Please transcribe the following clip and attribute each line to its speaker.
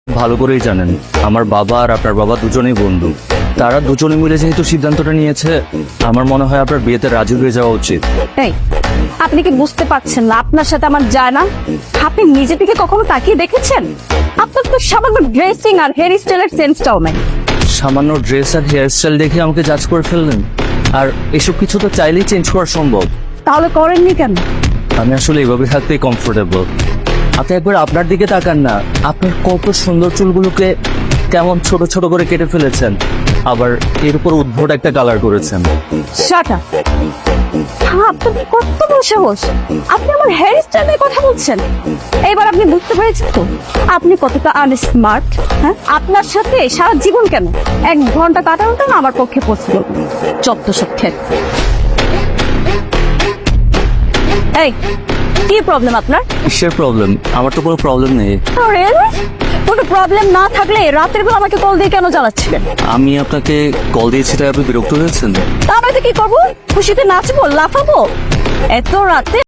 Speaker 1: ভালো করেই জানেন আমার বাবা আর আপনার বাবা দুজনেই বন্ধু। তারা দুজনে মিলে যেহেতু সিদ্ধান্তটা নিয়েছে, আমার মনে হয় আপনার বিয়েতে রাজি হয়ে যাওয়া উচিত।
Speaker 2: এই, আপনি কি বুঝতে পারছেন না আপনার সাথে আমার যায় না? আপনি নিজে থেকে কখনো তাকিয়ে দেখেছেন? আপনার তো সামান্য ড্রেসিং আর হেয়ার স্টাইলের সেন্সটাও নাই।
Speaker 1: সামান্য ড্রেস আর হেয়ার স্টাইল দেখে আমাকে জাজ করে ফেললেন। আর এসব কিছু তো চাইলেই চেঞ্জ করা সম্ভব।
Speaker 2: তাহলে করেননি কেন?
Speaker 1: আমি আসলে এইভাবে থাকতেই কমফোর্টেবল। আপনি একবার আপনার দিকে তাকান না, আপনার কত সুন্দর চুলগুলোকে কেমন ছোট ছোট করে কেটে ফেলেছেন, আবার এর উপর উদ্ভট একটা কালার করেছেন।
Speaker 2: Shut up. আপনার কত বড় সাহস! আপনি আমার হেয়ার স্টাইল নিয়ে কথা বলছেন। এবার আপনি বুঝতে পেরেছেন তো আপনি কতটা আনস্মার্ট। হ্যাঁ, আপনার সাথে সারা জীবন কেন 1 ঘন্টা কাটানোটা না আমার পক্ষে পসিবল। চত্ব সব খেত। এই, কি প্রবলেম আপনার?
Speaker 1: কিসের প্রবলেম? আমার তো কোনো প্রবলেম নেই।
Speaker 2: কোনো প্রবলেম না থাকলে রাতের বেলা আমাকে কল দিয়ে কেন জ্বালাচ্ছিলেন?
Speaker 1: আমি আপনাকে কল দিয়েছি তাই আপনি বিরক্ত হয়েছেন?
Speaker 2: তা নয়তো কি করবো? খুশিতে নাচবো, লাফাবো? এত রাতে